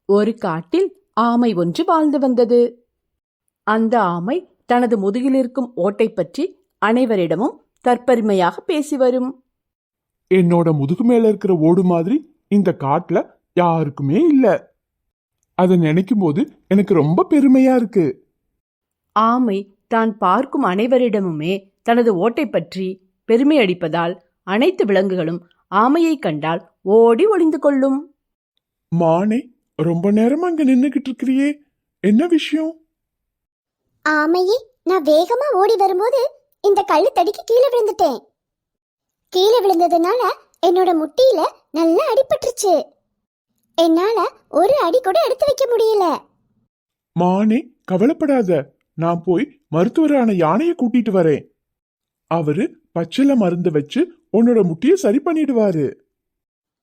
ஒரு காட்டில் ஆமை ஒன்று வாழ்ந்து வந்தது. அந்த ஆமை தனது முதுகிலிருக்கும் ஓட்டை பற்றி அனைவரிடமும் தற்பெருமையாக பேசி வரும். என்னோட முதுகு மேல இருக்கிற ஓடு மாதிரி இந்த காட்டுல யாருக்குமே இல்ல. அதை நினைக்கும் போது எனக்கு ரொம்ப பெருமையா இருக்கு. ஆமை தான் பார்க்கும் அனைவரிடமுமே தனது ஓட்டை பற்றி பெருமை அடிப்பதால் அனைத்து விலங்குகளும் ஆமையை கண்டால் ஓடி ஒளிந்து கொள்ளும். மானே, ரொம்ப நேரமா அங்க நின்னுகிட்டு இருக்கிறியே, என்ன விஷயம்? ஆமையே, நான் வேகமா ஓடி வரும்போது இந்த கல்லு தடிக்கு கீழே விழுந்துட்டேன். கீழே விழுந்ததுனால என்னோட முட்டியில நல்லா அடிபட்டுருச்சு. என்னால ஒரு அடி கூட எடுத்து வைக்க முடியல. மானே, கவலைப்படாத, நான் போய் மருத்துவரான யானைய கூட்டிட்டு வரேன். அவரு பச்சில மருந்து வச்சு உன்னோட முட்டிய சரி பண்ணிடுவாரு.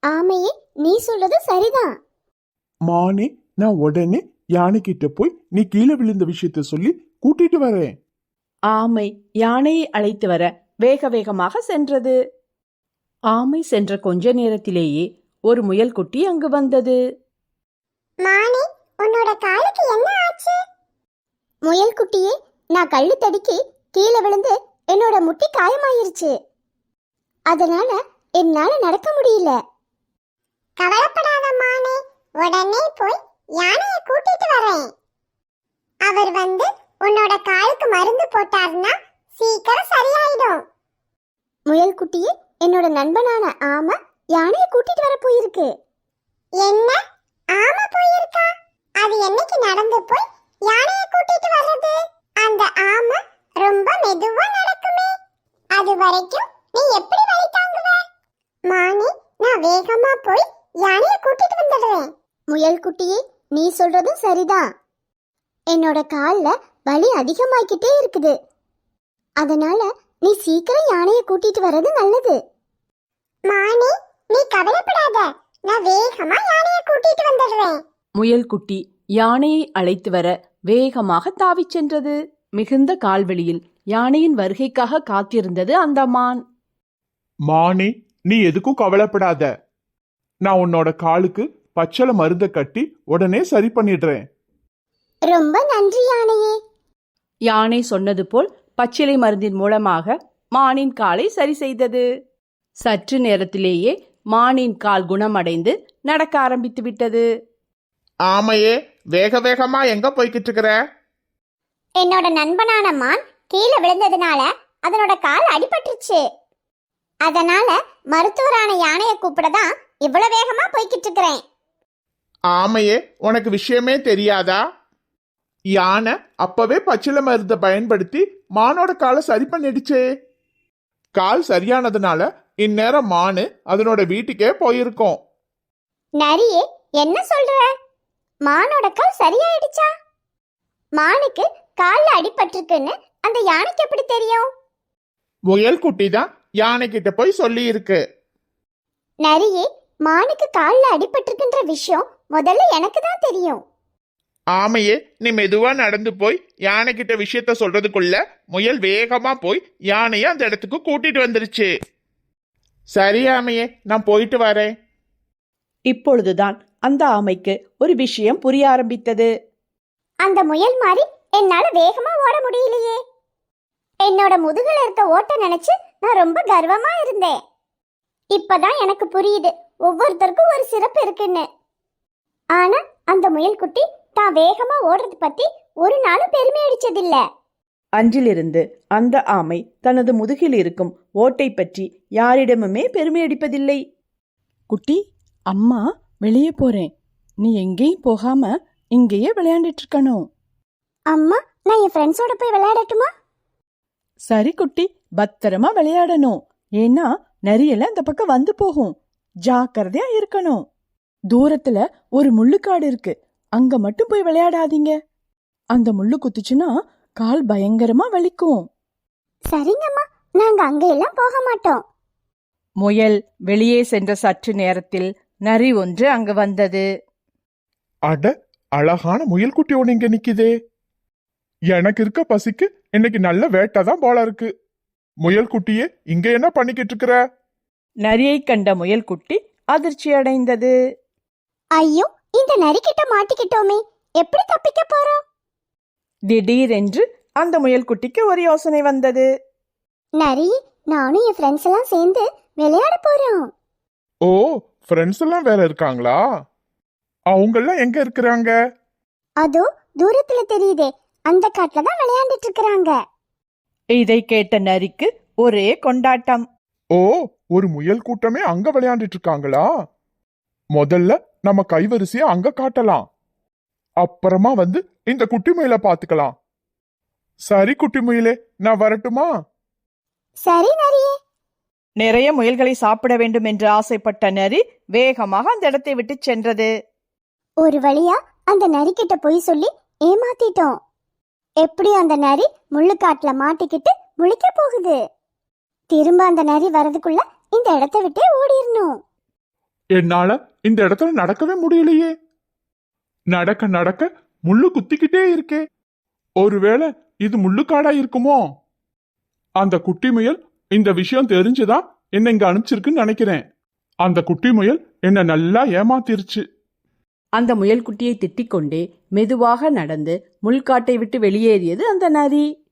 ஆமையே, நீ சொல்றது சரிதான். மானே, நான் உடனே யானை கிட்ட போய் நீ கீழே விழுந்த விஷயத்த சொல்லி கூட்டிட்டு வரேன். ஆமை யானையை அழைத்து வர வேக வேகமாக சென்றது. ஆமை சென்ற கொஞ்ச நேரத்திலேயே ஒரு முயல் குட்டி அங்கு வந்தது. மானே, உன்னோட காலுக்கு என்ன ஆச்சு? முயல் குட்டியே, நான் கல்லு தடிக்கு கீழே விழுந்து என்னோட முட்டி காயமாயிருச்சு. அதனால என்னால நடக்க முடியல. கவலைப்படாத மானே, உடனே போய் யானையை கூட்டிட்டு வரேன். அவர் வந்து உன்னோட காலுக்கு மருந்து போட்டாருன்னா சீக்கிரம் சரியாயிடும். முயல் குட்டியே, என்னோட நண்பனான ஆமை யானையை கூட்டிட்டு வர போயிருக்கு. என்ன, ஆமை போயிருக்கா? அது என்னைக்கு நடந்து போய் யானையை கூட்டிட்டு வர்றது? அந்த ஆமை ரொம்ப மெதுவா நடக்குமே. அது வரைக்கும் நீ எப்படி வழி தாங்குவ? மானே, நான் வேகமா போய் யானையை கூட்டிட்டு வந்துடுறேன். முயல் குட்டியே, நீ சொல்றதும் சரிதான். என்னோட கால்ல வலி அதிகமாகிக்கிட்டே இருக்குது. அதனால நீ சீக்கிரம் யானையை கூட்டிட்டு வர்றது நல்லது. மானே, நீ கவலைப்படாத, நான் வேகமா யானையை கூட்டிட்டு வந்துடுறேன். முயல் குட்டி யானையை அழைத்து வர வேகமாக தாவிச் சென்றது. மிகுந்த கால்வெளியில் யானையின் வருகைக்காக காத்திருந்தது அந்த மான். மானே, நீ எதுக்கும் கவலைப்படாத, நான் உன்னோட காலுக்கு பச்சளை மருந்த கட்டி உடனே சரி பண்ணிடுறேன். ரொம்ப நன்றி யானையே. யானை சொன்னது போல் பச்சிலை மருந்தின் மூலமாக மானின் காலை சரி செய்தது. சற்று நேரத்திலேயே மானின் கால் குணமடைந்து நடக்க ஆரம்பித்து விட்டது. ஆமையே, வேக வேகமா எங்க போய்கிட்டு இருக்கிற? என்னோட நண்பனான மான் கீழே விழுந்ததுனால அதனோட கால் அடிபட்டுருச்சு. அதனால மருத்துவரான யானையை கூப்பிடதான் இவ்வளவு வேகமா போய்கிட்டு இருக்கிறேன். ஆமையே, உனக்கு விஷயமே தெரியாதா? யானை அப்பவே பச்சிலை மருந்தை பயன்படுத்தி மானோட காலை சரி பண்ணிடுச்சே. கால் சரியானதுனால இந்நேரம் மானு அதனோட வீட்டுக்கே போயிருக்கோம். நரியே, என்ன சொல்ற? மானோட கால் சரியாயிடுச்சா? மானுக்கு கால்ல அடிபட்டிருக்குன்னு அந்த யானைக்கு எப்படி தெரியும்? முயல் குட்டி தான் யானை கிட்ட போய் சொல்லி இருக்கு. நரியே, மானுக்கு கால்ல அடிபட்டிருக்குன்ற விஷயம் முதல்ல எனக்கு தான் தெரியும். ஆமையே, நீ மெதுவா நடந்து போய் யானை கிட்ட விஷயத்த சொல்றதுக்குள்ள முயல் வேகமா போய் யானைய அந்த இடத்துக்கு கூட்டிட்டு வந்துருச்சு. சரி ஆமையே, நான் போயிட்டு வரேன். இப்பொழுதுதான் அந்த ஆமைக்கு ஒரு விஷயம் புரிய ஆரம்பித்தது. அந்த முயல் மாதிரி என்னால வேகமா ஓட முடியலையே. என்னோட முதுகுல இருக்க ஓட்ட நினைச்சு நான் ரொம்ப கர்வமா இருந்தேன். இப்பதான் எனக்கு புரியுது ஒவ்வொருத்தருக்கும் ஒரு சிறப்பு இருக்குன்னு. ஆனா அந்த முயல் குட்டி தான் வேகமா ஓடுறது பத்தி ஒரு நாளும் பெருமை அடிச்சதில்ல. அன்றிலிருந்து அந்த ஆமை தனது முதுகில் இருக்கும் ஓட்டை பற்றி யாரிடமுமே பெருமை அடிப்பதில்லை. குட்டி, அம்மா வெளியே போறேன், நீ எங்கேயும் போகாம இங்கேயே விளையாண்டுட்டு இருக்கணும். அம்மா, நான் என் ஃப்ரெண்ட்ஸோட போய் விளையாடட்டுமா? சரி குட்டி, பத்திரமா விளையாடணும். ஏன்னா நரியெல்லாம் இந்த பக்கம் வந்து போகும். ஜாக்கிரதையா இருக்கணும். தூரத்துல ஒரு முள்ளுக்காடு இருக்கு, அங்க மட்டும் போய் விளையாடாதீங்க. அந்த முள்ளு குத்துச்சுன்னா கால் பயங்கரமா வலிக்கும். சரிங்கம்மா, நாங்க அங்க எல்லாம் போக மாட்டோம். முயல் வெளியே சென்ற சற்று நேரத்தில் நரி ஒன்று அங்கு வந்தது. அட, அழகான முயல் குட்டி ஒண்ணு இங்க நிக்குதே. எனக்கு இருக்க பசிக்கு இன்னைக்கு நல்ல வேட்டை தான் போல இருக்கு. முயல் குட்டியே, இங்க என்ன பண்ணிக்கிட்டு இருக்கிற? நரியை கண்ட முயல் குட்டி அதிர்ச்சி அடைந்தது. ஐயோ, இந்த நரிக்கிட்ட மாட்டிக்கிட்டோமே, எப்படி தப்பிக்க போறோம்? திடீரென்று அந்த முயல்குட்டிக்கு ஒரு யோசனை வந்தது. நரி, நானும் என் ஃப்ரெண்ட்ஸ் எல்லாம் சேர்ந்து விளையாட போறோம். ஓ, ஃப்ரெண்ட்ஸ் எல்லாம் வேற இருக்காங்களா? அவங்கெல்லாம் எங்க இருக்கிறாங்க? அதோ தூரத்துல தெரியுதே, அந்த காட்டுல தான் விளையாண்டுட்டு இருக்கறாங்க. இதை கேட்ட நரிக்கு ஒரே கொண்டாட்டம். ஓ, ஒரு முயல் கூட்டமே அங்க விளையாண்டுட்டு இருக்காங்களா? முதல்ல நம்ம கைவரிசைய அங்க காட்டலாம். அப்புறமா வந்து இந்த குட்டி முயலை பாத்துக்கலாம். சரி குட்டி முயலே, நான் வரட்டுமா? சரி நரியே. நிறைய முயல்களை சாப்பிட வேண்டும் என்று ஆசைப்பட்ட நரி வேகமாக அந்த இடத்தை விட்டு சென்றது. ஒரு வழியா அந்த நரிக்கிட்ட போய் சொல்லி ஏமாத்திட்டோம். எப்படி அந்த நரி முள்ளுக்காட்டுல மாட்டிக்கிட்டு முழிக்க போகுது. திரும்ப அந்த நரி வரதுக்குள்ள இந்த இடத்தை விட்டே ஓடிரணும். என்னால இந்த இடத்துல நடக்கவே முடியலையே. நடக்க நடக்க முள்ளு குத்திக்கிட்டே இருக்கே. ஒருவேளை இது முள்ளுக்காடா இருக்குமோ? அந்த குட்டி முயல் இந்த விஷயம் தெரிஞ்சுதான் என்ன இங்க அனுப்பிச்சிருக்குன்னு நினைக்கிறேன். அந்த குட்டி முயல் என்ன நல்லா ஏமாத்திருச்சு. அந்த முயல்குட்டியை திட்டிக் கொண்டே மெதுவாக நடந்து முள்காட்டை விட்டு வெளியேறியது அந்த நரி.